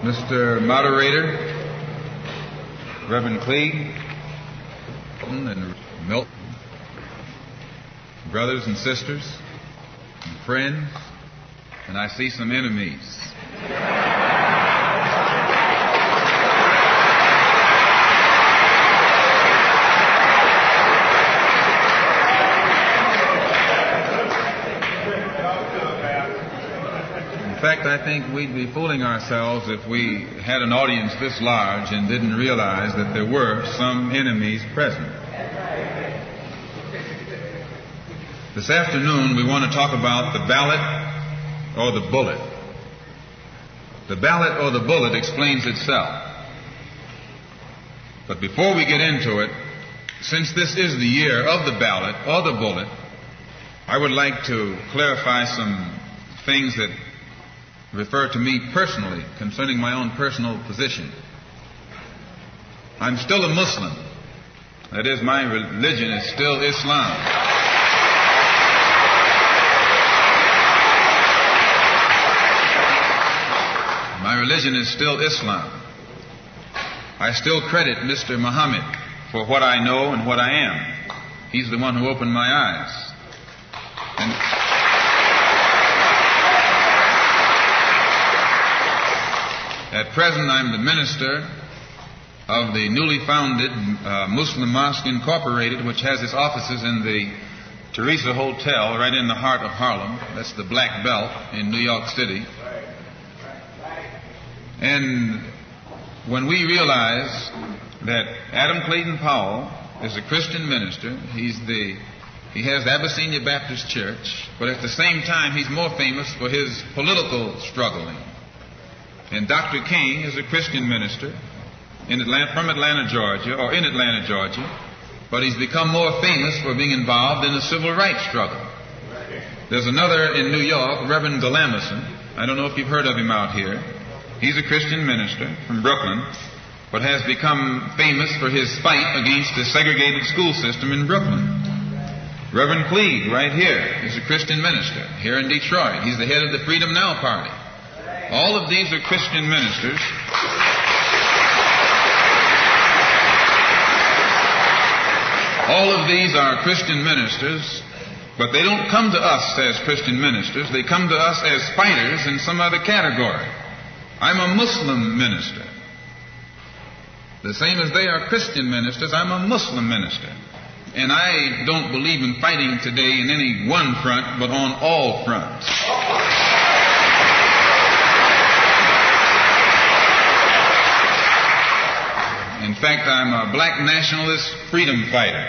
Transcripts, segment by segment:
Mr. Moderator, Reverend Cleage, and Milton, brothers and sisters, and friends, and I see some enemies. In fact, I think we'd be fooling ourselves if we had an audience this large and didn't realize that there were some enemies present. This afternoon, we want to talk about the ballot or the bullet. The ballot or the bullet explains itself. But before we get into it, since this is the year of the ballot or the bullet, I would like to clarify some things that refer to me personally concerning my own personal position. I'm still a Muslim. That is, my religion is still Islam. My religion is still Islam. I still credit Mr. Muhammad for what I know and what I am. He's the one who opened my eyes. At present, I'm the minister of the newly founded Muslim Mosque Incorporated, which has its offices in the Teresa Hotel right in the heart of Harlem. That's the Black Belt in New York City. And when we realize that Adam Clayton Powell is a Christian minister, he has the Abyssinia Baptist Church, but at the same time he's more famous for his political struggling. And Dr. King is a Christian minister from Atlanta, Georgia, but he's become more famous for being involved in the civil rights struggle. There's another in New York, Reverend Galamison. I don't know if you've heard of him out here. He's a Christian minister from Brooklyn, but has become famous for his fight against the segregated school system in Brooklyn. Reverend Cleage, right here, is a Christian minister here in Detroit. He's the head of the Freedom Now Party. All of these are Christian ministers. All of these are Christian ministers, but they don't come to us as Christian ministers. They come to us as fighters in some other category. I'm a Muslim minister. The same as they are Christian ministers, I'm a Muslim minister. And I don't believe in fighting today in any one front, but on all fronts. In fact, I'm a black nationalist freedom fighter.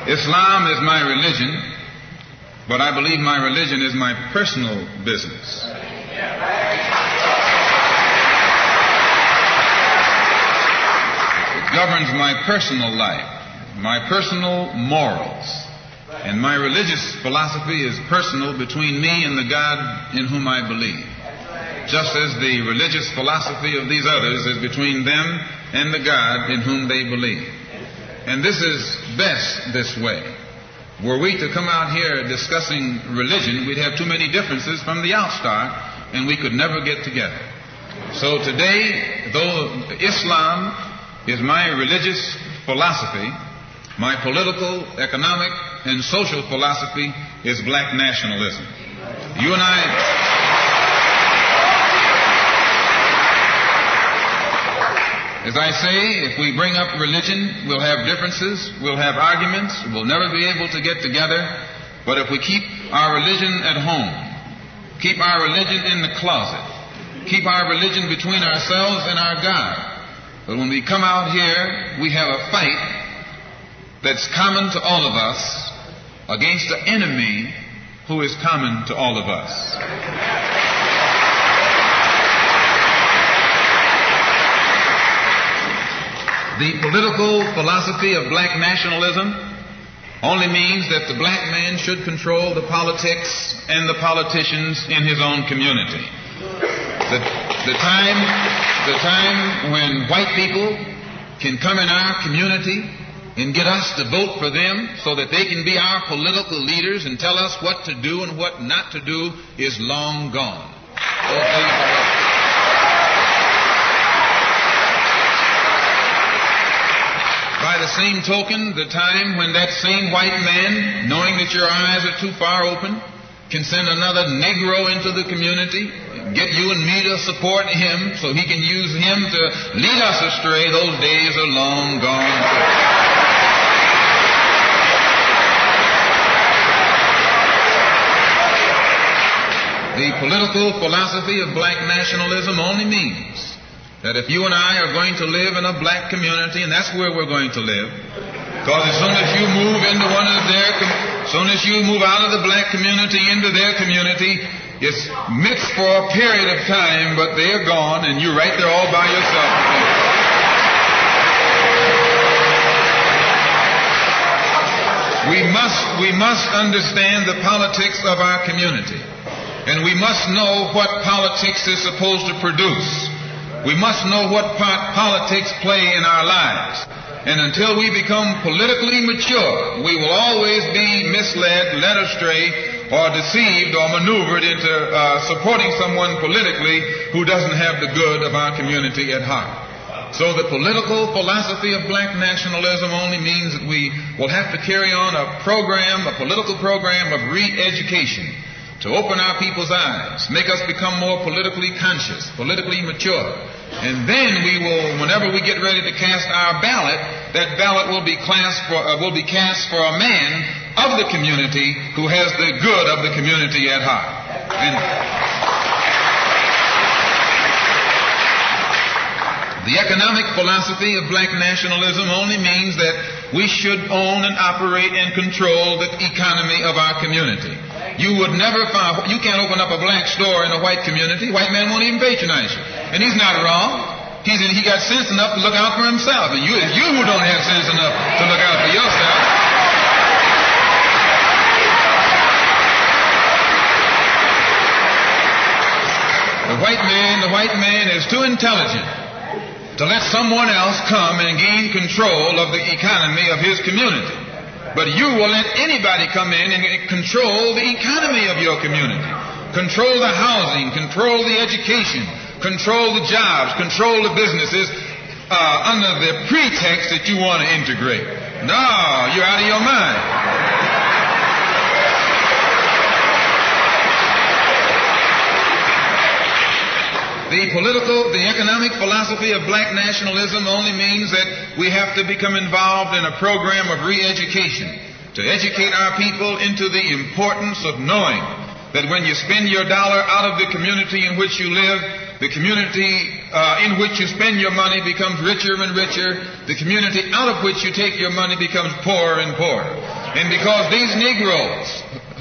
Islam is my religion, but I believe my religion is my personal business. It governs my personal life, my personal morals. And my religious philosophy is personal between me and the God in whom I believe. Just as the religious philosophy of these others is between them and the God in whom they believe. And this is best this way. Were we to come out here discussing religion, we'd have too many differences from the outstart, and we could never get together. So today, though Islam is my religious philosophy, my political, economic, and social philosophy is black nationalism. You and I, as I say, if we bring up religion, we'll have differences, we'll have arguments, we'll never be able to get together. But if we keep our religion at home, keep our religion in the closet, keep our religion between ourselves and our God, but when we come out here, we have a fight that's common to all of us against the enemy who is common to all of us. The political philosophy of black nationalism only means that the black man should control the politics and the politicians in his own community. The time when white people can come in our community and get us to vote for them so that they can be our political leaders and tell us what to do and what not to do is long gone. Oh, praise the Lord. By the same token, the time when that same white man, knowing that your eyes are too far open, can send another Negro into the community, get you and me to support him so he can use him to lead us astray, those days are long gone. The political philosophy of black nationalism only means that if you and I are going to live in a black community, and that's where we're going to live, because as soon as you move into as soon as you move out of the black community into their community, it's mixed for a period of time, but they're gone, and you're right there all by yourself. We must understand the politics of our community, and we must know what politics is supposed to produce. We must know what part politics play in our lives. And until we become politically mature, we will always be misled, led astray, or deceived or maneuvered into supporting someone politically who doesn't have the good of our community at heart. So the political philosophy of black nationalism only means that we will have to carry on a political program of re-education, to open our people's eyes, make us become more politically conscious, politically mature. And then we will, whenever we get ready to cast our ballot, that ballot will be cast for a man of the community who has the good of the community at heart. And the economic philosophy of black nationalism only means that we should own and operate and control the economy of our community. You would never find, you can't open up a black store in a white community. White man won't even patronize you. And he's not wrong. He got sense enough to look out for himself. And you who don't have sense enough to look out for yourself. The white man is too intelligent to let someone else come and gain control of the economy of his community. But you will let anybody come in and control the economy of your community. Control the housing, control the education, control the jobs, control the businesses under the pretext that you want to integrate. No, you're out of your mind. The economic philosophy of black nationalism only means that we have to become involved in a program of re-education to educate our people into the importance of knowing that when you spend your dollar out of the community in which you live, the community in which you spend your money becomes richer and richer. The community out of which you take your money becomes poorer and poorer. And because these Negroes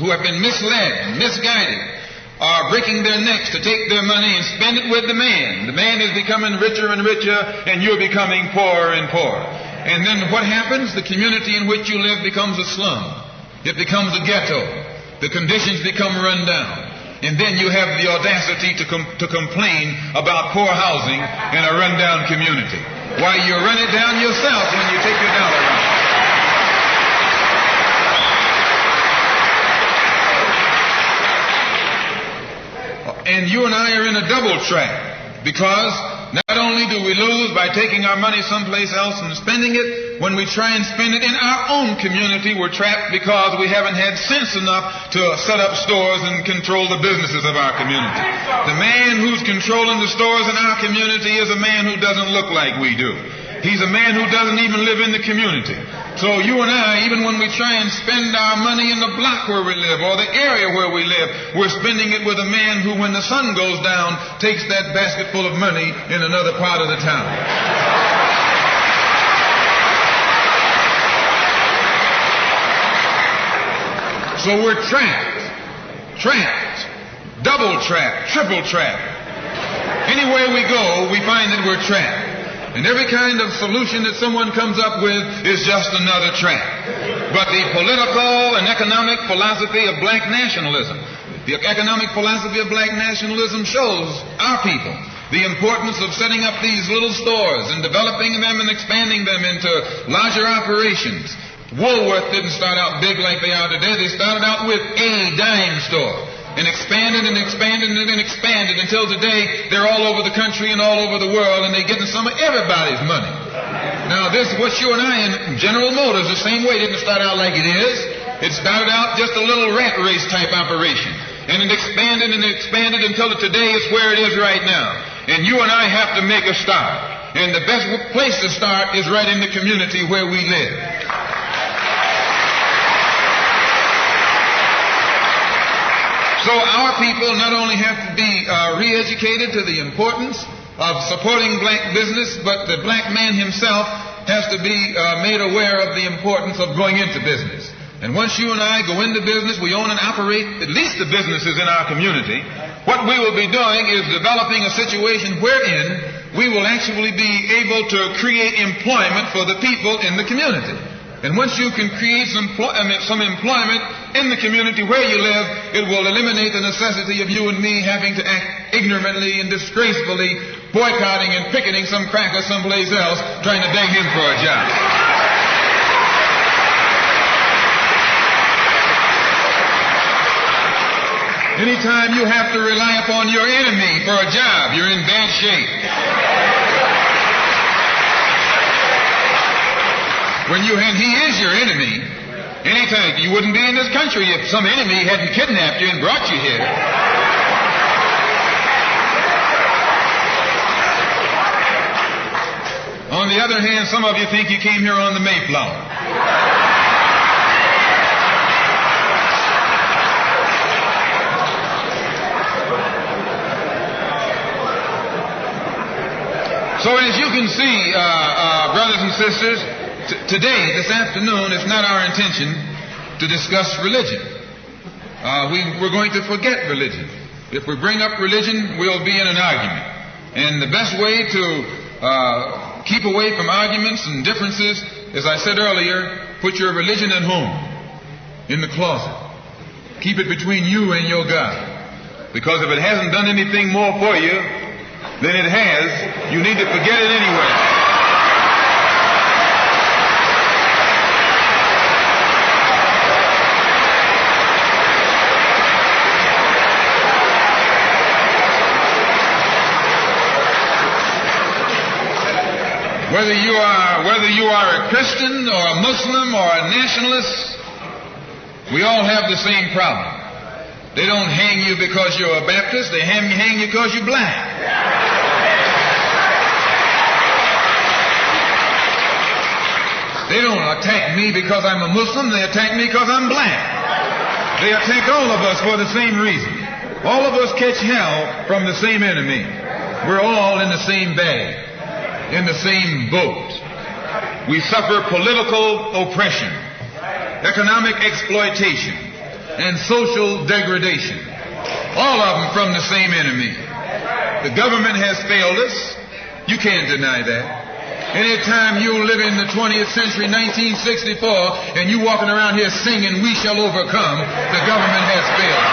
who have been misled and misguided are breaking their necks to take their money and spend it with the man. The man is becoming richer and richer, and you're becoming poorer and poorer. And then what happens? The community in which you live becomes a slum. It becomes a ghetto. The conditions become run down. And then you have the audacity to complain about poor housing in a run-down community. Why, you run it down yourself when you take your dollar out. And you and I are in a double trap, because not only do we lose by taking our money someplace else and spending it, when we try and spend it in our own community, we're trapped because we haven't had sense enough to set up stores and control the businesses of our community. The man who's controlling the stores in our community is a man who doesn't look like we do. He's a man who doesn't even live in the community. So you and I, even when we try and spend our money in the block where we live or the area where we live, we're spending it with a man who, when the sun goes down, takes that basket full of money in another part of the town. So we're trapped, double trapped, triple trapped. Anywhere we go, we find that we're trapped. And every kind of solution that someone comes up with is just another trap. But the political and economic philosophy of black nationalism, the economic philosophy of black nationalism shows our people the importance of setting up these little stores and developing them and expanding them into larger operations. Woolworth didn't start out big like they are today. They started out with a dime store and expanded and expanded and expanded until today they're all over the country and all over the world, and they're getting some of everybody's money. Now this, what you and I in General Motors, the same way, didn't start out like it is. It started out just a little rat race type operation. And it expanded and expanded until today it's where it is right now. And you and I have to make a start. And the best place to start is right in the community where we live. So our people not only have to be re-educated to the importance of supporting black business, but the black man himself has to be made aware of the importance of going into business. And once you and I go into business, we own and operate at least the businesses in our community. What we will be doing is developing a situation wherein we will actually be able to create employment for the people in the community. And once you can create some employment in the community where you live, it will eliminate the necessity of you and me having to act ignorantly and disgracefully, boycotting and picketing some cracker someplace else, trying to beg him for a job. Anytime you have to rely upon your enemy for a job, you're in bad shape. And he is your enemy. Anytime, you wouldn't be in this country if some enemy hadn't kidnapped you and brought you here. On the other hand, some of you think you came here on the Mayflower. So as you can see, brothers and sisters, today, this afternoon, it's not our intention to discuss religion. We're going to forget religion. If we bring up religion, we'll be in an argument. And the best way to keep away from arguments and differences, as I said earlier, put your religion at home, in the closet. Keep it between you and your God. Because if it hasn't done anything more for you than it has, you need to forget it anyway. Whether you are a Christian or a Muslim or a nationalist, we all have the same problem. They don't hang you because you're a Baptist, they hang you because you're black. They don't attack me because I'm a Muslim, they attack me because I'm black. They attack all of us for the same reason. All of us catch hell from the same enemy. We're all in the same bag, in the same boat. We suffer political oppression, economic exploitation, and social degradation. All of them from the same enemy. The government has failed us. You can't deny that. Anytime you live in the 20th century, 1964, and you walking around here singing, "We shall overcome," the government has failed.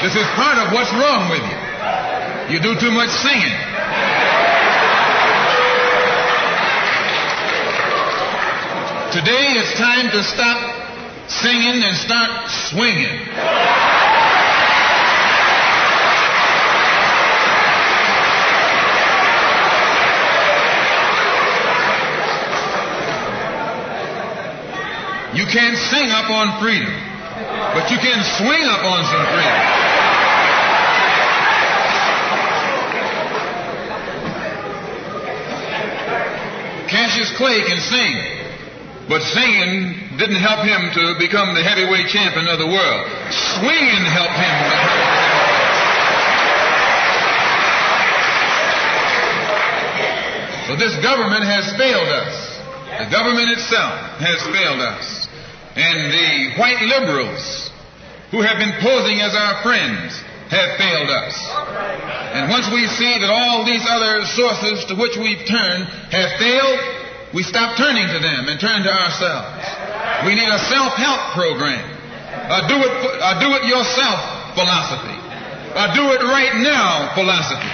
This is part of what's wrong with you. You do too much singing. Today it's time to stop singing and start swinging. You can't sing up on freedom, but you can swing up on some freedom. Cassius Clay can sing, but singing didn't help him to become the heavyweight champion of the world. Swinging helped him become the heavyweight. So this government has failed us. The government itself has failed us. And the white liberals who have been posing as our friends have failed us. And once we see that all these other sources to which we've turned have failed, we stop turning to them and turn to ourselves. We need a self-help program, a do-it-yourself philosophy, a do-it-right now philosophy,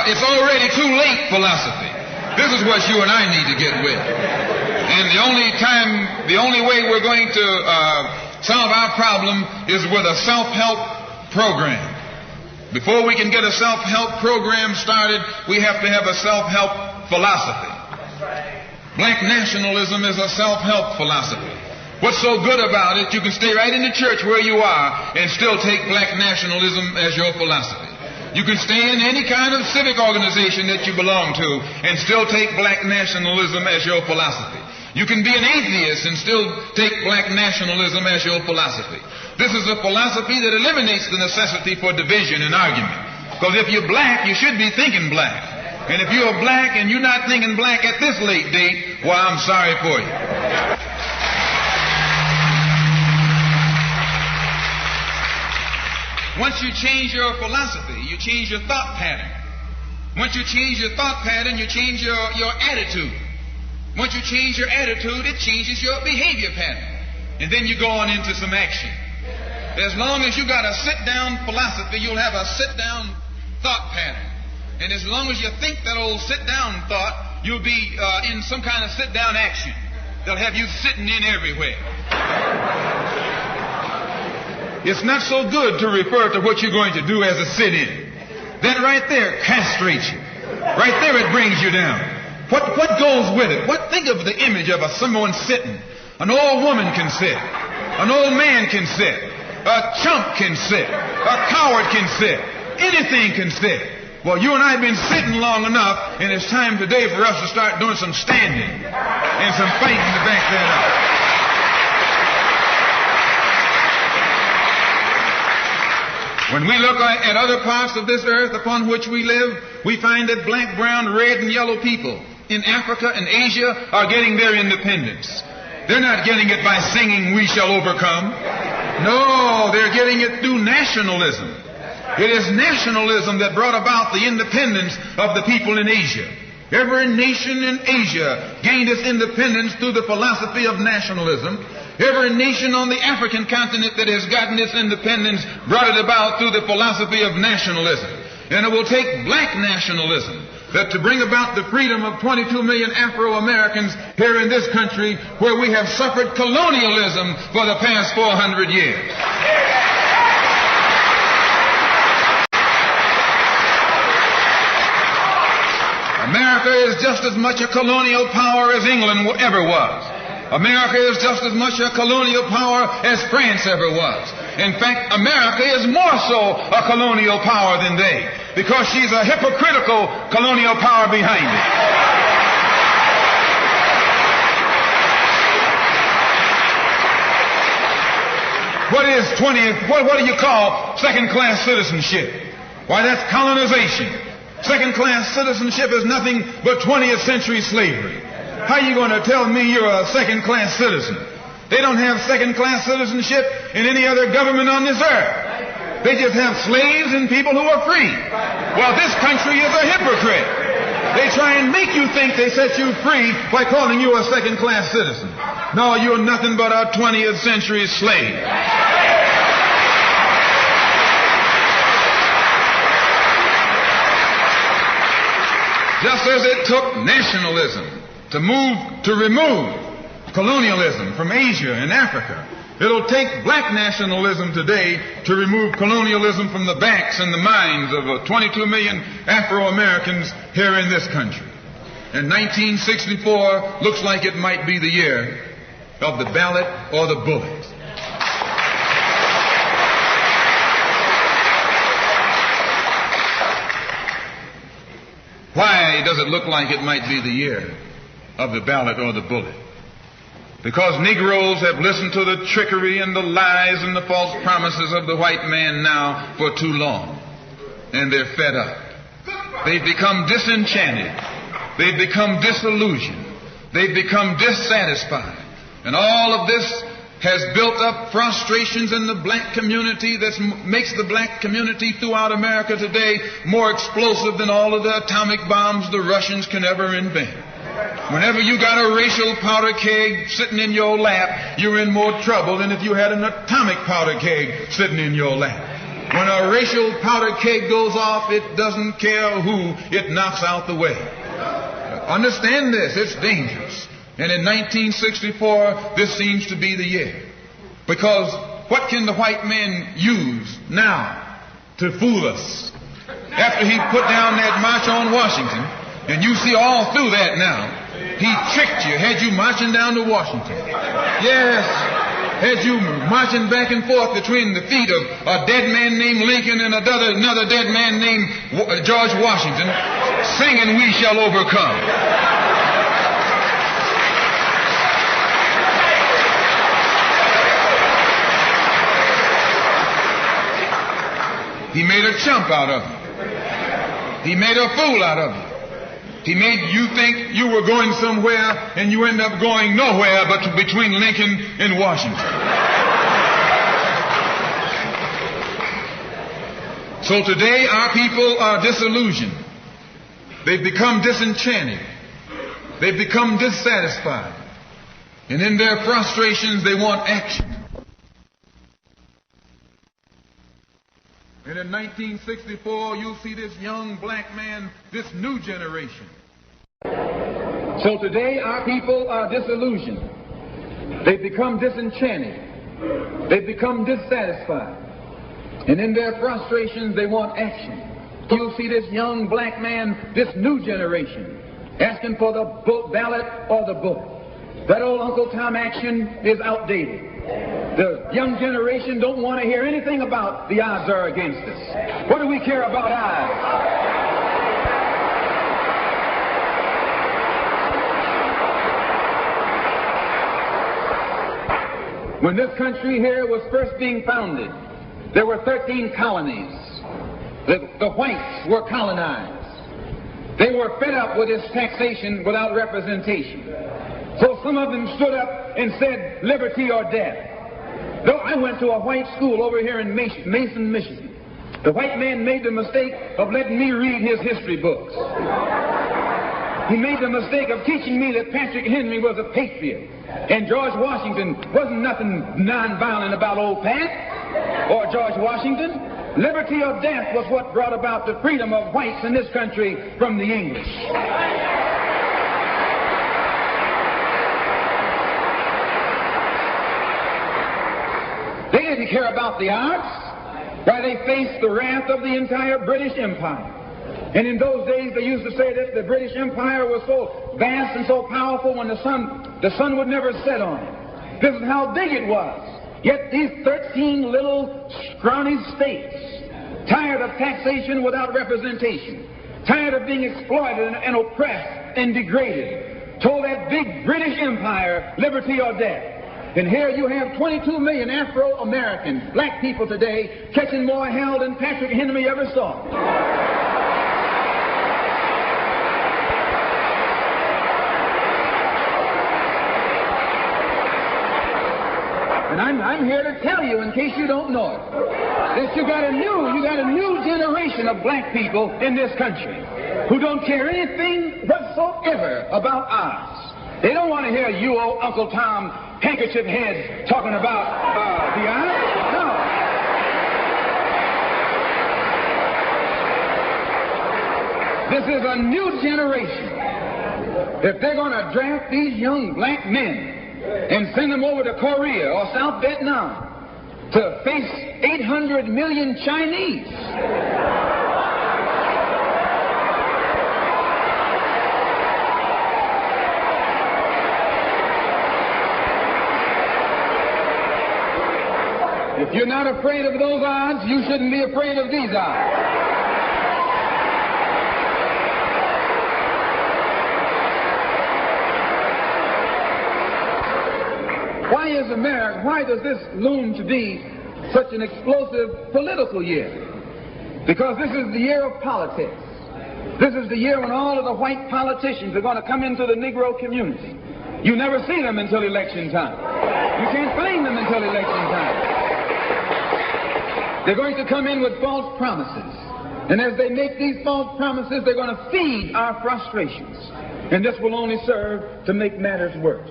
it's already too late philosophy. This is what you and I need to get with. And the only way we're going to solve our problem is with a self-help program. Before we can get a self-help program started, we have to have a self-help philosophy. Black nationalism is a self-help philosophy. What's so good about it, you can stay right in the church where you are and still take black nationalism as your philosophy. You can stay in any kind of civic organization that you belong to and still take black nationalism as your philosophy. You can be an atheist and still take black nationalism as your philosophy. This is a philosophy that eliminates the necessity for division and argument. Because if you're black, you should be thinking black. And if you're black and you're not thinking black at this late date, well, I'm sorry for you. Once you change your philosophy, you change your thought pattern. Once you change your thought pattern, you change your attitude. Once you change your attitude, it changes your behavior pattern. And then you go on into some action. As long as you got a sit-down philosophy, you'll have a sit-down thought pattern. And as long as you think that old sit-down thought, you'll be in some kind of sit-down action. They'll have you sitting in everywhere. It's not so good to refer to what you're going to do as a sit-in. That right there castrates you. Right there it brings you down. What goes with it? Think of the image of someone sitting. An old woman can sit. An old man can sit. A chump can sit. A coward can sit. Anything can sit. Well, you and I have been sitting long enough, and it's time today for us to start doing some standing and some fighting to back that up. When we look at other parts of this earth upon which we live, we find that black, brown, red, and yellow people in Africa and Asia are getting their independence. They're not getting it by singing, "We shall overcome." No, they're getting it through nationalism. It is nationalism that brought about the independence of the people in Asia. Every nation in Asia gained its independence through the philosophy of nationalism. Every nation on the African continent that has gotten its independence brought it about through the philosophy of nationalism. And it will take black nationalism to bring about the freedom of 22 million Afro-Americans here in this country where we have suffered colonialism for the past 400 years. America is just as much a colonial power as England ever was. America is just as much a colonial power as France ever was. In fact, America is more so a colonial power than they, because she's a hypocritical colonial power behind it. What do you call second-class citizenship? Why, that's colonization. Second-class citizenship is nothing but 20th century slavery. How are you going to tell me you're a second-class citizen? They don't have second-class citizenship in any other government on this earth. They just have slaves and people who are free. Well, this country is a hypocrite. They try and make you think they set you free by calling you a second-class citizen. No, you're nothing but a 20th century slave. Just as it took nationalism to remove colonialism from Asia and Africa, it'll take black nationalism today to remove colonialism from the backs and the minds of 22 million Afro-Americans here in this country. And 1964 looks like it might be the year of the ballot or the bullet. Why does it look like it might be the year of the ballot or the bullet? Because Negroes have listened to the trickery and the lies and the false promises of the white man now for too long. And they're fed up. They've become disenchanted. They've become disillusioned. They've become dissatisfied. And all of this has built up frustrations in the black community that makes the black community throughout America today more explosive than all of the atomic bombs the Russians can ever invent. Whenever you got a racial powder keg sitting in your lap, you're in more trouble than if you had an atomic powder keg sitting in your lap. When a racial powder keg goes off, it doesn't care who it knocks out the way. Understand this, it's dangerous. And in 1964, this seems to be the year. Because what can the white man use now to fool us? After he put down that march on Washington, and you see all through that now, he tricked you, had you marching down to Washington. Yes, had you marching back and forth between the feet of a dead man named Lincoln and another dead man named George Washington, singing "We Shall Overcome." He made a chump out of you. He made a fool out of you. He made you think you were going somewhere, and you end up going nowhere but between Lincoln and Washington. So today our people are disillusioned. They've become disenchanted. They've become dissatisfied. And in their frustrations they want action. And in 1964, you'll see this young black man, this new generation. So today, our people are disillusioned. They've become disenchanted. They've become dissatisfied. And in their frustrations, they want action. You'll see this young black man, this new generation, asking for the ballot or the vote. That old Uncle Tom action is outdated. The young generation don't want to hear anything about the odds are against us. What do we care about odds? When this country here was first being founded, there were 13 colonies. The whites were colonized. They were fed up with this taxation without representation. So some of them stood up and said, liberty or death. Though I went to a white school over here in Mason, Michigan. The white man made the mistake of letting me read his history books. He made the mistake of teaching me that Patrick Henry was a patriot and George Washington wasn't nothing nonviolent about old Pat or George Washington. Liberty or death was what brought about the freedom of whites in this country from the English. They didn't care about the odds. Why, they faced the wrath of the entire British Empire. And in those days, they used to say that the British Empire was so vast and so powerful when the sun would never set on it. This is how big it was. Yet these 13 little scrawny states, tired of taxation without representation, tired of being exploited and oppressed and degraded, told that big British Empire, liberty or death. And here you have 22 million Afro-Americans, black people today, catching more hell than Patrick Henry ever saw. And I'm here to tell you, in case you don't know it, that you got a new generation of black people in this country who don't care anything whatsoever about odds. They don't want to hear you, old Uncle Tom, handkerchief head, talking about the odds. No. This is a new generation. If they're going to draft these young black men and send them over to Korea or South Vietnam to face 800 million Chinese, if you're not afraid of those odds, you shouldn't be afraid of these odds. Why does this loom to be such an explosive political year? Because this is the year of politics. This is the year when all of the white politicians are going to come into the Negro community. You never see them until election time. You can't find them until election time. They're going to come in with false promises. And as they make these false promises, they're going to feed our frustrations. And this will only serve to make matters worse.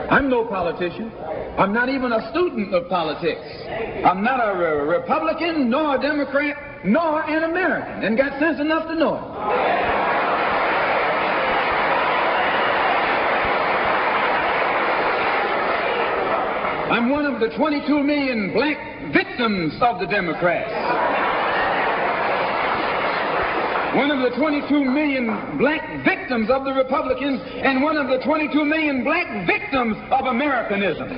I'm no politician. I'm not even a student of politics. I'm not a Republican, nor a Democrat, nor an American, and got sense enough to know it. I'm one of the 22 million black victims of the Democrats. One of the 22 million black victims of the Republicans, and one of the 22 million black victims of Americanism.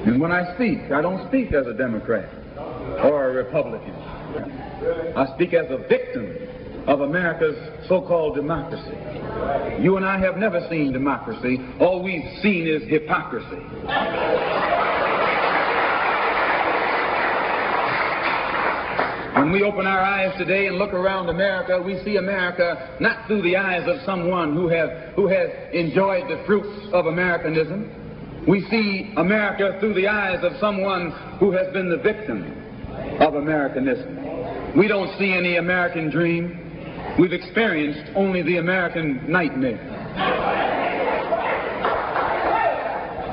And when I speak, I don't speak as a Democrat or a Republican. I speak as a victim of America's so-called democracy. You and I have never seen democracy. All we've seen is hypocrisy. When we open our eyes today and look around America, we see America not through the eyes of someone who has enjoyed the fruits of Americanism. We see America through the eyes of someone who has been the victim of Americanism. We don't see any American dream. We've experienced only the American nightmare.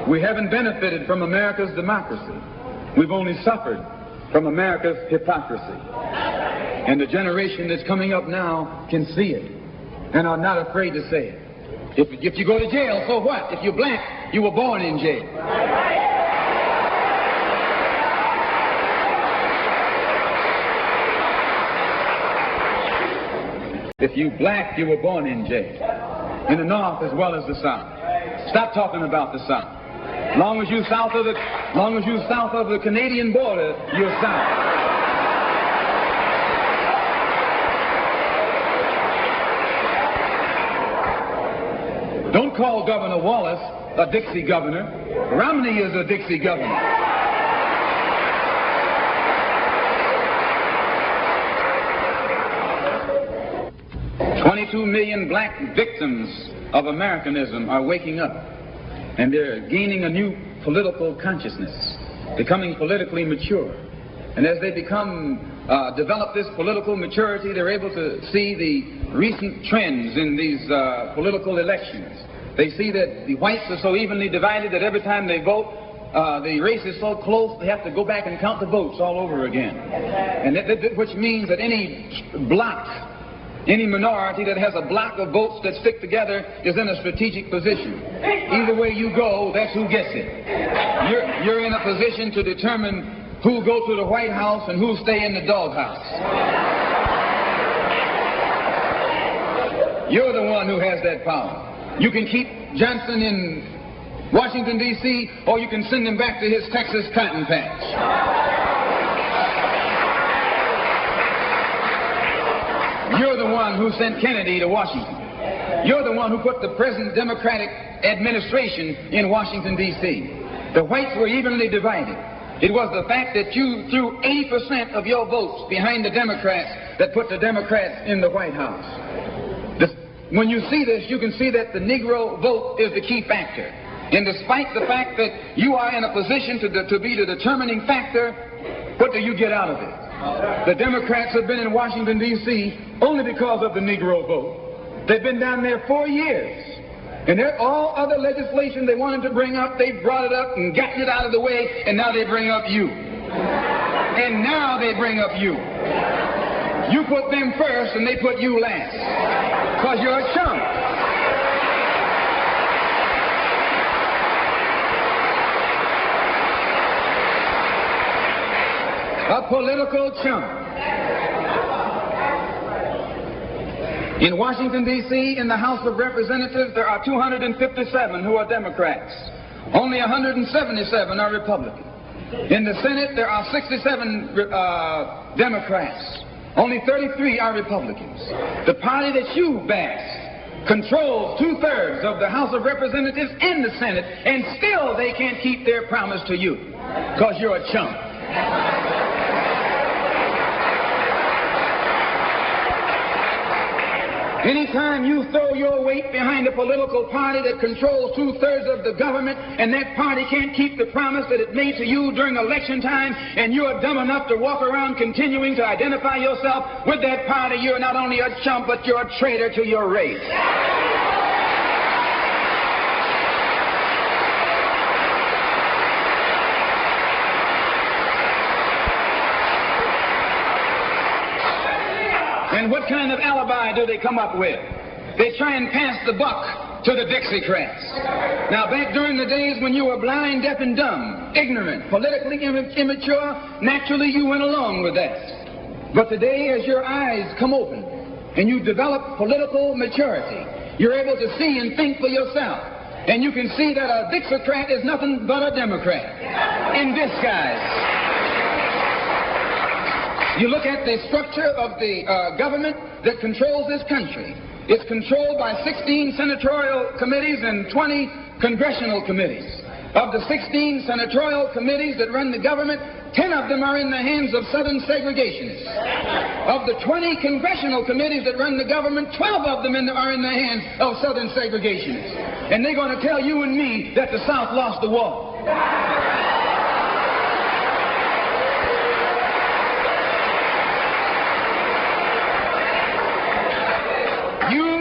We haven't benefited from America's democracy. We've only suffered from America's hypocrisy. And the generation that's coming up now can see it and are not afraid to say it. If you go to jail, so what? If you're black, you were born in jail. If you black, you were born in jail. In the North as well as the South. Stop talking about the South. Long as you're south of the Canadian border, you're south. Don't call Governor Wallace a Dixie governor. Romney is a Dixie governor. $22 million black victims of Americanism are waking up, and they're gaining a new political consciousness, becoming politically mature. And as they develop this political maturity, they're able to see the recent trends in these political elections. They see that the whites are so evenly divided that every time they vote, the race is so close, they have to go back and count the votes all over again. And which means that any block, any minority that has a block of votes that stick together is in a strategic position. Either way you go, that's who gets it. You're in a position to determine who go to the White House and who stay in the doghouse. You're the one who has that power. You can keep Johnson in Washington, D.C., or you can send him back to his Texas cotton patch. You're the one who sent Kennedy to Washington. You're the one who put the present Democratic administration in Washington, D.C. The whites were evenly divided. It was the fact that you threw 80% of your votes behind the Democrats that put the Democrats in the White House. When you see this, you can see that the Negro vote is the key factor. And despite the fact that you are in a position to be the determining factor, what do you get out of it? The Democrats have been in Washington, D.C. only because of the Negro vote. They've been down there 4 years. And all other legislation they wanted to bring up, they brought it up and gotten it out of the way, and now they bring up you. And now they bring up you. You put them first and they put you last. Because you're a chump. A political chump. In Washington, D.C., in the House of Representatives, there are 257 who are Democrats. Only 177 are Republicans. In the Senate, there are 67 Democrats. Only 33 are Republicans. The party that you bash controls 2/3 of the House of Representatives and the Senate, and still they can't keep their promise to you because you're a chump. Anytime you throw your weight behind a political party that controls 2/3 of the government, and that party can't keep the promise that it made to you during election time, and you're dumb enough to walk around continuing to identify yourself with that party, you're not only a chump, but you're a traitor to your race. And what kind of alibi do they come up with? They try and pass the buck to the Dixiecrats. Now, back during the days when you were blind, deaf, and dumb, ignorant, politically immature, naturally you went along with that. But today, as your eyes come open and you develop political maturity, you're able to see and think for yourself. And you can see that a Dixiecrat is nothing but a Democrat in disguise. You look at the structure of the government that controls this country. It's controlled by 16 senatorial committees and 20 congressional committees. Of the 16 senatorial committees that run the government, 10 of them are in the hands of Southern segregationists. Of the 20 congressional committees that run the government, 12 of them are in the hands of Southern segregationists. And they're going to tell you and me that the South lost the war.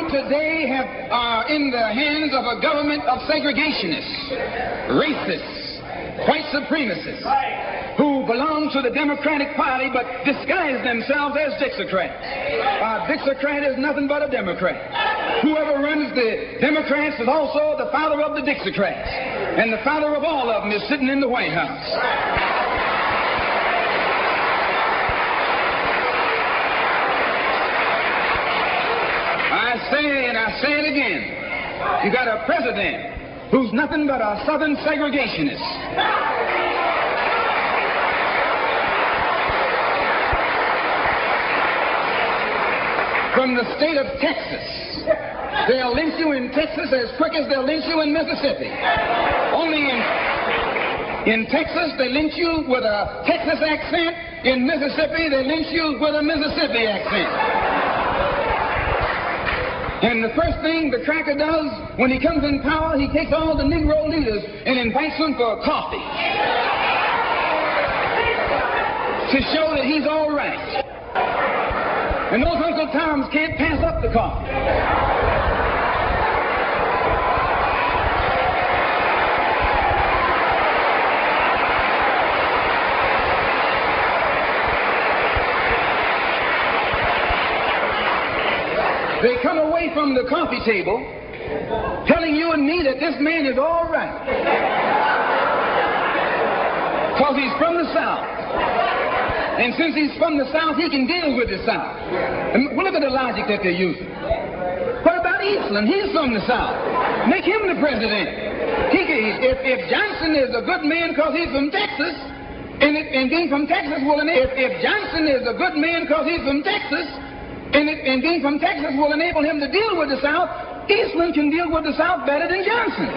Today are in the hands of a government of segregationists, racists, white supremacists, who belong to the Democratic Party but disguise themselves as Dixiecrats. A Dixiecrat is nothing but a Democrat. Whoever runs the Democrats is also the father of the Dixiecrats, and the father of all of them is sitting in the White House. I say it again. You got a president who's nothing but a Southern segregationist. From the state of Texas. They'll lynch you in Texas as quick as they'll lynch you in Mississippi. Only in Texas, they lynch you with a Texas accent. In Mississippi, they lynch you with a Mississippi accent. And the first thing the cracker does when he comes in power, he takes all the Negro leaders and invites them for coffee to show that he's all right. And those Uncle Toms can't pass up the coffee. They come away from the coffee table telling you and me that this man is all right because he's from the South. And since he's from the South, he can deal with the South. And look at the logic that they're using. What about Eastland? He's from the South. Make him the president. If Johnson is a good man because he's from Texas, and being from Texas will enable... If Johnson is a good man because he's from Texas, and being from Texas will enable him to deal with the South, Eastland can deal with the South better than Johnson.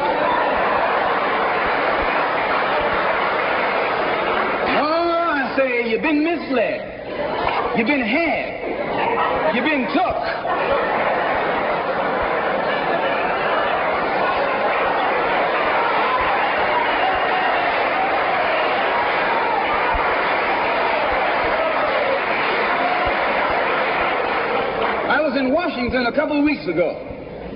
Oh, I say, you've been misled. You've been had. You've been took. In Washington a couple of weeks ago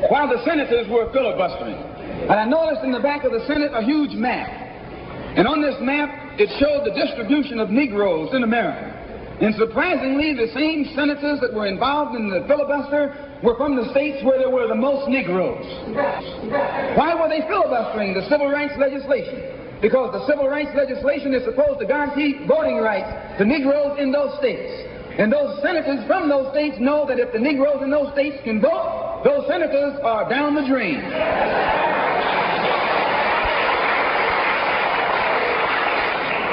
while the senators were filibustering, and I noticed in the back of the Senate a huge map, and on this map it showed the distribution of Negroes in America. And surprisingly, the same senators that were involved in the filibuster were from the states where there were the most Negroes. Why were they filibustering the civil rights legislation? Because the civil rights legislation is supposed to guarantee voting rights to Negroes in those states. And those senators from those states know that if the Negroes in those states can vote, those senators are down the drain.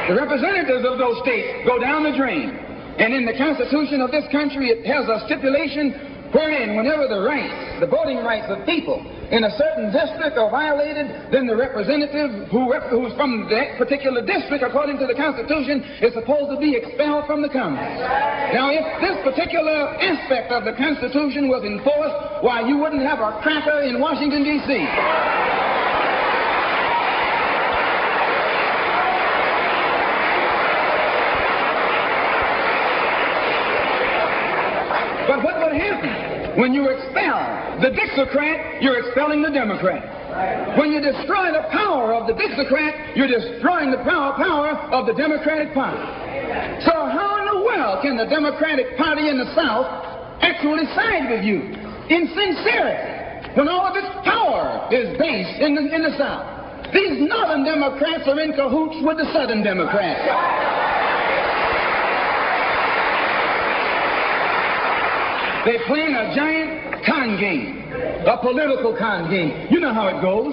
The representatives of those states go down the drain. And in the Constitution of this country, it has a stipulation wherein whenever the rights, the voting rights of people in a certain district are violated, then the representative who's from that particular district, according to the Constitution, is supposed to be expelled from the Congress. Now, if this particular aspect of the Constitution was enforced, why, you wouldn't have a cracker in Washington, D.C. But what would happen? When you expel the Dixiecrat, you're expelling the Democrat. When you destroy the power of the Dixiecrat, you're destroying the power of the Democratic Party. So how in the world can the Democratic Party in the South actually side with you in sincerity when all of its power is based in the South? These Northern Democrats are in cahoots with the Southern Democrats. They're playing a giant con game, a political con game. You know how it goes.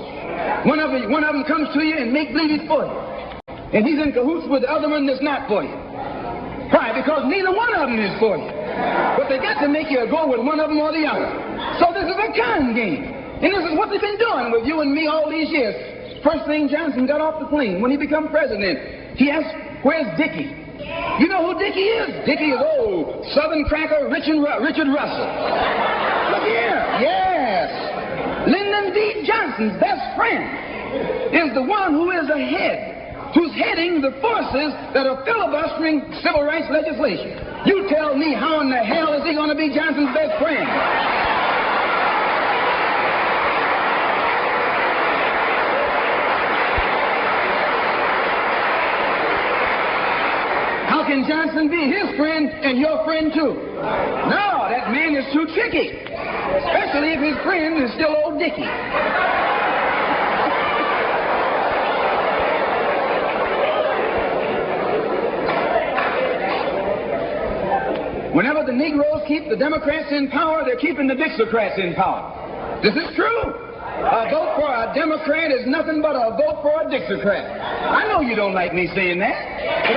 One of them comes to you and make believe he's for you. And he's in cahoots with the other one that's not for you. Why? Because neither one of them is for you. But they got to make you go with one of them or the other. So this is a con game. And this is what they've been doing with you and me all these years. First thing Johnson got off the plane, when he became president, he asked, "Where's Dickie?" You know who Dickie is? Dickie is old Southern cracker Richard Russell. Look here. Yes. Lyndon B. Johnson's best friend is the one who is who's heading the forces that are filibustering civil rights legislation. You tell me, how in the hell is he going to be Johnson's best friend? How can Johnson be his friend and your friend too? No, that man is too tricky. Especially if his friend is still old Dickie. Whenever the Negroes keep the Democrats in power, they're keeping the Dixiecrats in power. This is true. A vote for a Democrat is nothing but a vote for a Dixiecrat. I know you don't like me saying that, but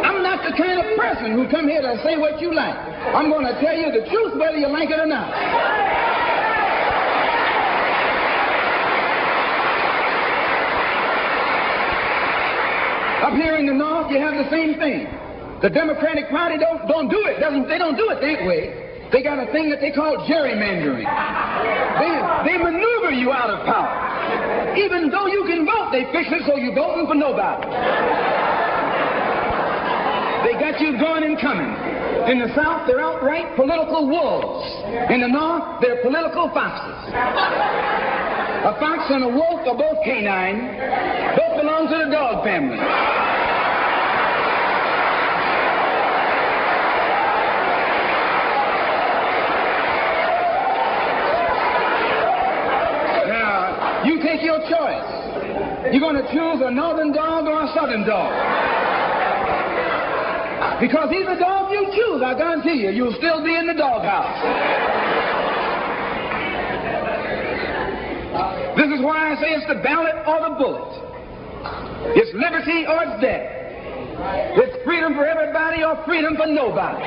I'm not the kind of person who come here to say what you like. I'm going to tell you the truth whether you like it or not. Up here in the North, you have the same thing. The Democratic Party don't do it. They don't do it that way. They got a thing that they call gerrymandering. They maneuver you out of power. Even though you can vote, they fix it so you're voting for nobody. They got you going and coming. In the South, they're outright political wolves. In the North, they're political foxes. A fox and a wolf are both canine. Both belong to the dog family. Now, you take your choice. You're going to choose a northern dog or a southern dog. Because either dog you choose, I guarantee you, you'll still be in the doghouse. This is why I say it's the ballot or the bullet. It's liberty or it's death. It's freedom for everybody or freedom for nobody.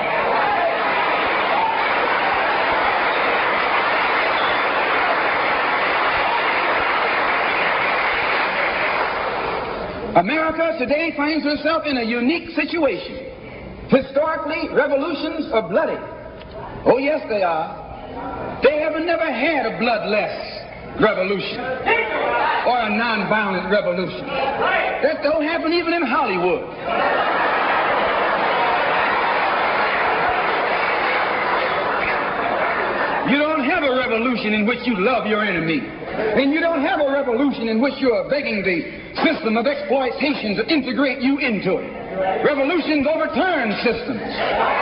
America today finds herself in a unique situation. Historically, revolutions are bloody. Oh, yes, they are. They haven't never had a bloodless revolution or a nonviolent revolution. That don't happen even in Hollywood. You don't have a revolution in which you love your enemy. And you don't have a revolution in which you are begging the system of exploitation to integrate you into it. Revolutions overturn systems.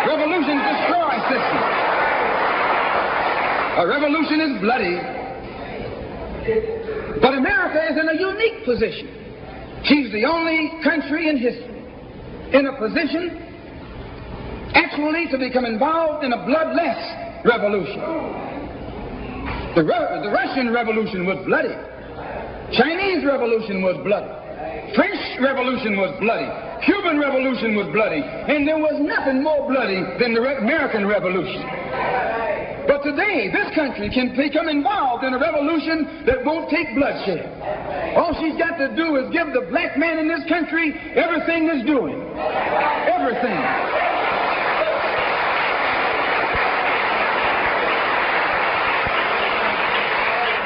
Revolutions destroy systems. A revolution is bloody. But America is in a unique position. She's the only country in history in a position actually to become involved in a bloodless revolution. The Russian Revolution was bloody. Chinese Revolution was bloody. French Revolution was bloody. Cuban Revolution was bloody. And there was nothing more bloody than the American Revolution. But to today, this country can become involved in a revolution that won't take bloodshed. All she's got to do is give the black man in this country everything that's doing. Everything.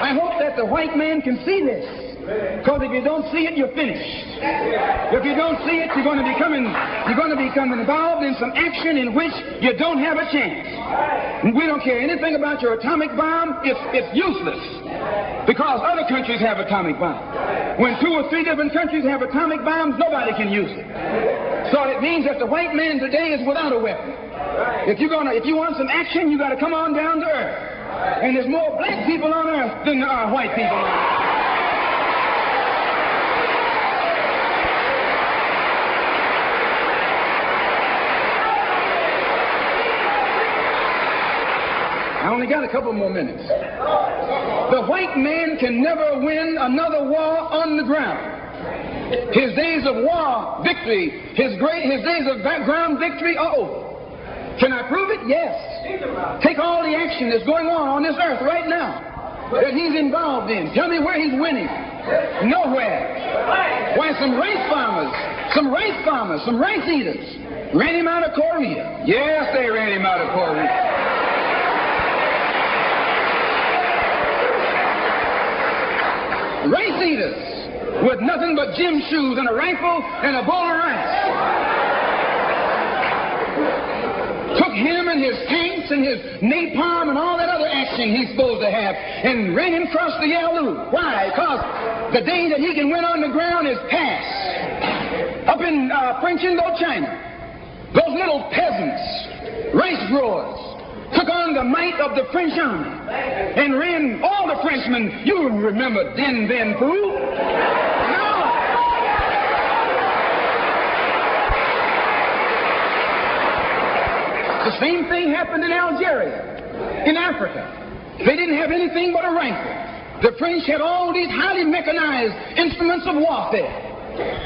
I hope that the white man can see this. Because if you don't see it, you're finished. If you don't see it, you're going to become involved in some action in which you don't have a chance. And we don't care anything about your atomic bomb. It's useless. Because other countries have atomic bombs. When 2 or 3 different countries have atomic bombs, nobody can use it. So it means that the white man today is without a weapon. If you want some action, you got to come on down to earth. And there's more black people on earth than there are white people on earth. I only got a couple more minutes. The white man can never win another war on the ground. His days of war victory, his days of ground victory are over. Can I prove it? Yes. Take all the action that's going on this earth right now that he's involved in. Tell me where he's winning. Nowhere. Why, some rice farmers, some rice eaters ran him out of Korea. Yes, they ran him out of Korea. Rice eaters with nothing but gym shoes and a rifle and a bowl of rice. Took him and his tanks and his napalm and all that other action he's supposed to have and ran him across the Yalu. Why? Because the day that he can win on the ground is past. Up in French Indochina, those little peasants, rice growers, took on the might of the French army and ran all the Frenchmen. You remember Dien Bien Phu? No. The same thing happened in Algeria, in Africa. They didn't have anything but a rifle. The French had all these highly mechanized instruments of warfare.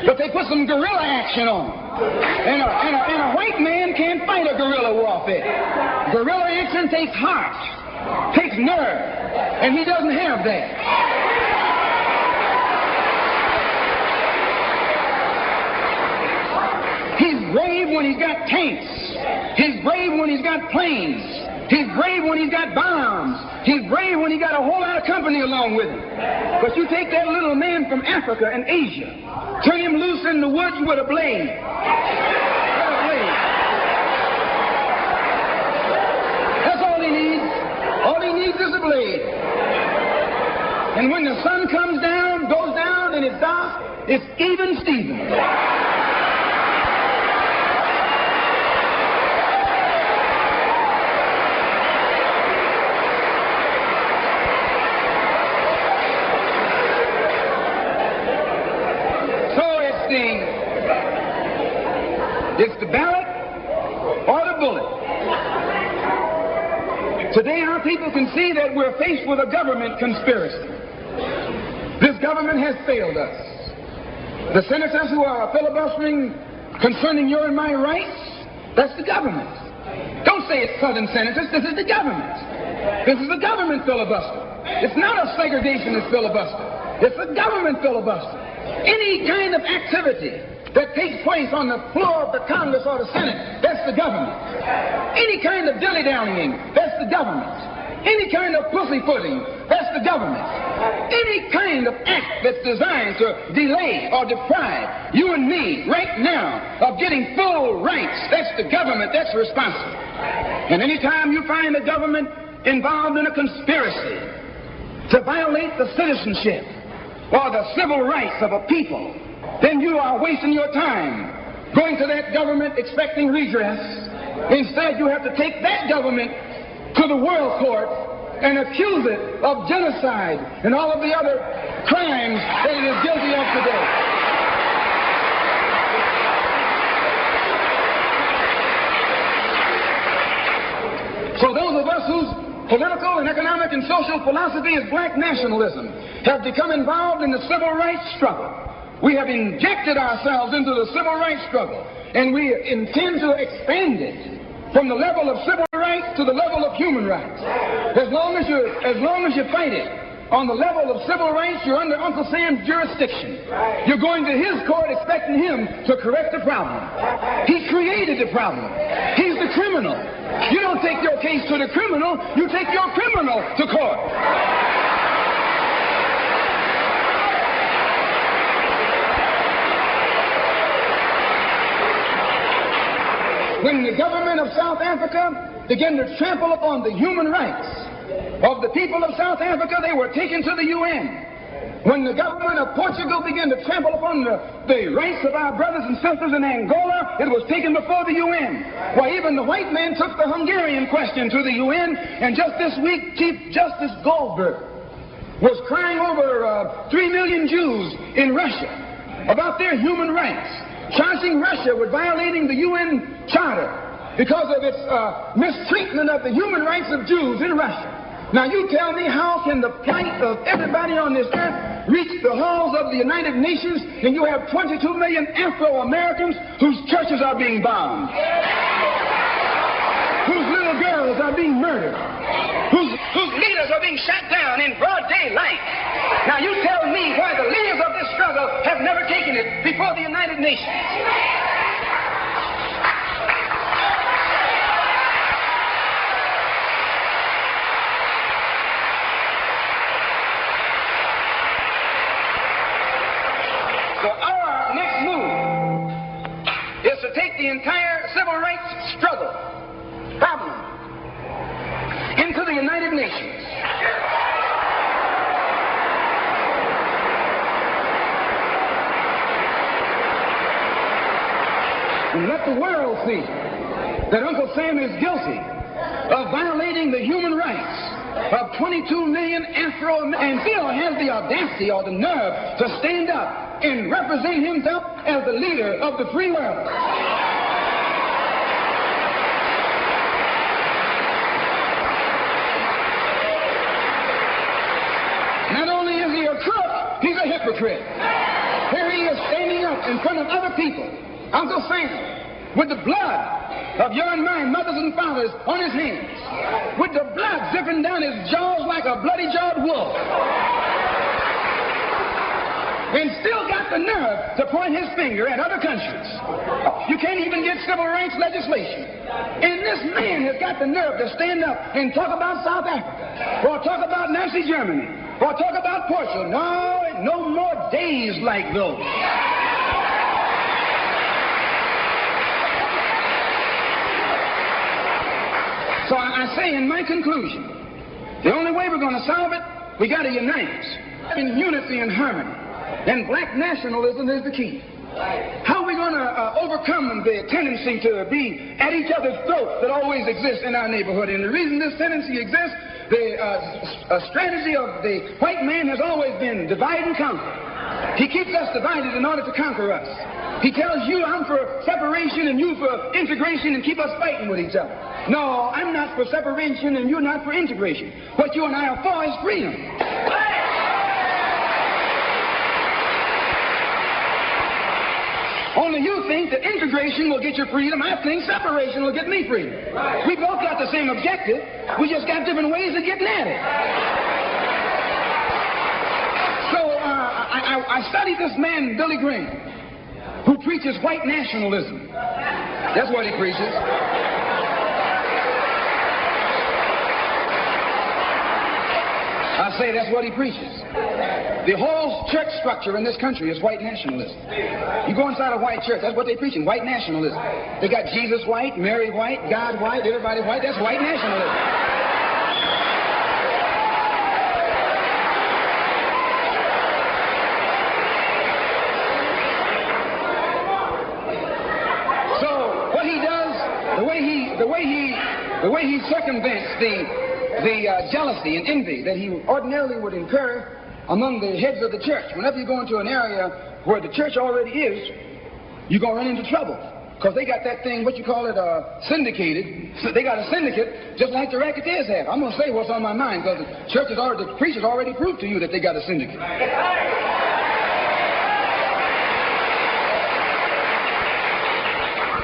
But they put some guerrilla action on. And a white man can't fight a guerrilla warfare. Guerrilla action takes heart, takes nerve, and he doesn't have that. He's brave when he's got tanks. He's brave when he's got planes. He's brave when he's got bombs. He's brave when he's got a whole lot of company along with him. But you take that little man from Africa and Asia, turn him loose in the woods with a blade. That's all he needs. All he needs is a blade. And when the sun comes down, goes down, and it's dark, it's even Steven. It's the ballot or the bullet. Today our people can see that we're faced with a government conspiracy. This government has failed us. The senators who are filibustering concerning your and my rights, that's the government. Don't say it's Southern senators, this is the government. This is the government filibuster. It's not a segregationist filibuster. It's a government filibuster. Any kind of activity that takes place on the floor of the Congress or the Senate, that's the government. Any kind of dilly-dallying, that's the government. Any kind of pussyfooting, that's the government. Any kind of act that's designed to delay or deprive you and me right now of getting full rights, that's the government that's responsible. And anytime you find the government involved in a conspiracy to violate the citizenship or the civil rights of a people, then you are wasting your time going to that government expecting redress. Instead, you have to take that government to the world court and accuse it of genocide and all of the other crimes that it is guilty of today. So those of us whose political and economic and social philosophy is black nationalism have become involved in the civil rights struggle. We have injected ourselves into the civil rights struggle, and we intend to expand it from the level of civil rights rights to the level of human rights. As long as you fight it on the level of civil rights, you're under Uncle Sam's jurisdiction. You're going to his court expecting him to correct the problem. He created the problem. He's the criminal. You don't take your case to the criminal, you take your criminal to court. When the government of South Africa began to trample upon the human rights of the people of South Africa, they were taken to the UN. When the government of Portugal began to trample upon the rights of our brothers and sisters in Angola, it was taken before the UN. Why, even the white man took the Hungarian question to the UN, and just this week, Chief Justice Goldberg was crying over 3 million Jews in Russia about their human rights, charging Russia with violating the UN Charter because of its mistreatment of the human rights of Jews in Russia. Now you tell me, how can the plight of everybody on this earth reach the halls of the United Nations and you have 22 million Afro-Americans whose churches are being bombed, whose little girls are being murdered, whose leaders are being shot down in broad daylight? Now you tell me why the leaders of this struggle have never taken it before the United Nations. So our next move is to take the entire civil rights struggle problem into the United Nations. And let the world see that Uncle Sam is guilty of violating the human rights of 22 million Afro-Americans, and still has the audacity or the nerve to stand up and represent himself as the leader of the free world. Not only is he a crook, he's a hypocrite. Here he is standing up in front of other people, Uncle Sam, with the blood of your and my mothers and fathers on his hands, with the blood dripping down his jaws like a bloody-jawed wolf, and still got the nerve to point his finger at other countries. You can't even get civil rights legislation. And this man has got the nerve to stand up and talk about South Africa, or talk about Nazi Germany, or talk about Portugal. No more days like those. So I say in my conclusion, the only way we're going to solve it, we got to unite in unity and harmony. And black nationalism is the key. How are we going to overcome the tendency to be at each other's throats that always exists in our neighborhood? And the reason this tendency exists, the strategy of the white man has always been divide and conquer. He keeps us divided in order to conquer us. He tells you, I'm for separation and you for integration, and keep us fighting with each other. No, I'm not for separation and you're not for integration. What you and I are for is freedom. Only you think that integration will get you freedom. I think separation will get me freedom. We both got the same objective. We just got different ways of getting at it. So I studied this man, Billy Graham, who preaches white nationalism. That's what he preaches. I say that's what he preaches. The whole church structure in this country is white nationalism. You go inside a white church, that's what they're preaching, white nationalism. They got Jesus white, Mary white, God white, everybody white. That's white nationalism. So what he does, the way he circumvents the jealousy and envy that he ordinarily would incur among the heads of the church. Whenever you go into an area where the church already is, you're going to run into trouble. Because they got that thing, what you call it, syndicated. So they got a syndicate just like the racketeers have. I'm going to say what's on my mind because the preachers already proved to you that they got a syndicate.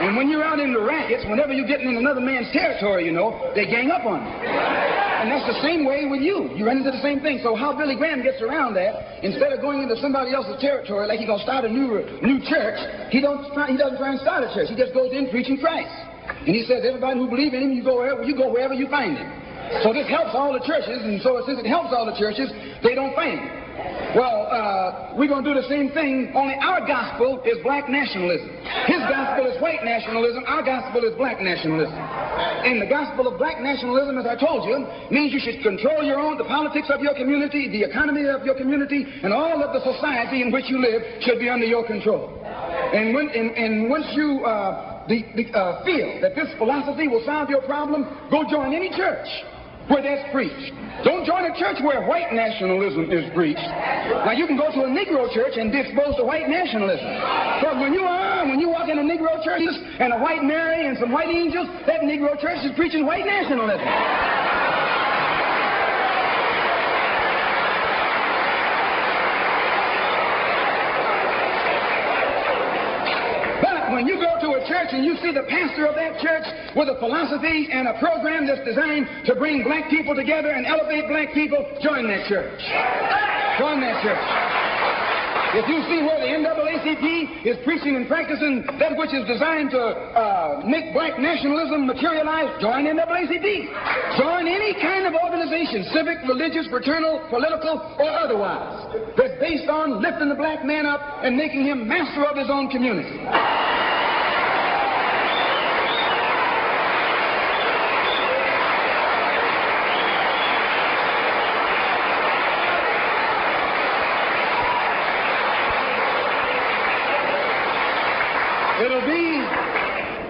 And when you're out in the rackets, whenever you're getting in another man's territory, you know, they gang up on you. And that's the same way with you. You run into the same thing. So how Billy Graham gets around that, instead of going into somebody else's territory like he's going to start a new church, he doesn't try and start a church. He just goes in preaching Christ. And he says, everybody who believes in him, you go wherever you find him. So this helps all the churches, and so since it helps all the churches, they don't find him. Well, we're going to do the same thing, only our gospel is black nationalism. His gospel is white nationalism. Our gospel is black nationalism. And the gospel of black nationalism, as I told you, means you should control the politics of your community, the economy of your community, and all of the society in which you live should be under your control. And once you feel that this philosophy will solve your problem, go join any church where that's preached. Don't join a church where white nationalism is preached. Now, you can go to a Negro church and be exposed to white nationalism. Because when you walk in a Negro church and a white Mary and some white angels, that Negro church is preaching white nationalism. When you go to a church and you see the pastor of that church with a philosophy and a program that's designed to bring black people together and elevate black people, join that church. Join that church. If you see where the NAACP is preaching and practicing that which is designed to make black nationalism materialize, join NAACP. Join any kind of organization, civic, religious, fraternal, political, or otherwise, that's based on lifting the black man up and making him master of his own community.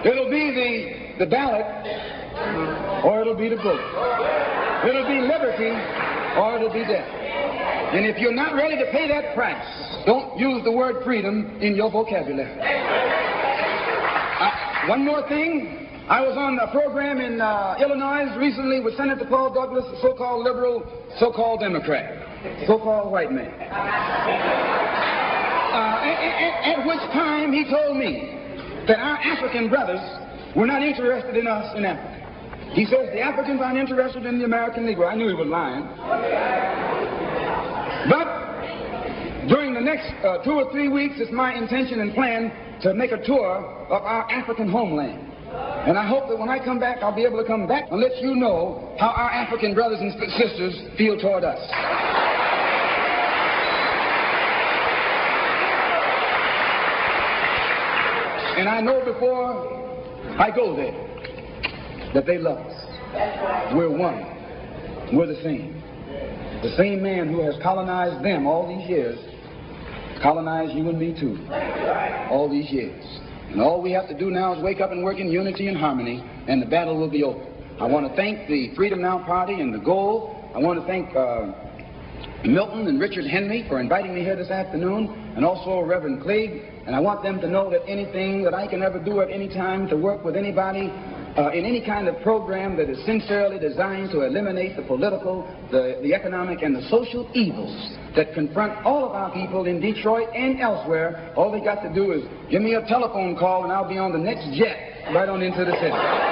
It'll be the ballot, or it'll be the vote. It'll be liberty, or it'll be death. And if you're not ready to pay that price, don't use the word freedom in your vocabulary. One more thing. I was on a program in Illinois recently with Senator Paul Douglas, a so-called liberal, so-called Democrat, so-called white man. At which time he told me that our African brothers were not interested in us in Africa. He says the Africans aren't interested in the American Negro. I knew he was lying. But during the next 2 or 3 weeks, it's my intention and plan to make a tour of our African homeland. And I hope that when I come back, I'll be able to come back and let you know how our African brothers and sisters feel toward us. And I know before I go there that they love us. We're one. We're the same. The same man who has colonized them all these years colonized you and me too. All these years. And all we have to do now is wake up and work in unity and harmony, and the battle will be over. I want to thank the Freedom Now Party and the Goal. I want to thank Milton and Richard Henry for inviting me here this afternoon, and also Reverend Clegg. And I want them to know that anything that I can ever do at any time to work with anybody in any kind of program that is sincerely designed to eliminate the political, the economic, and the social evils that confront all of our people in Detroit and elsewhere, all they got to do is give me a telephone call and I'll be on the next jet right on into the city.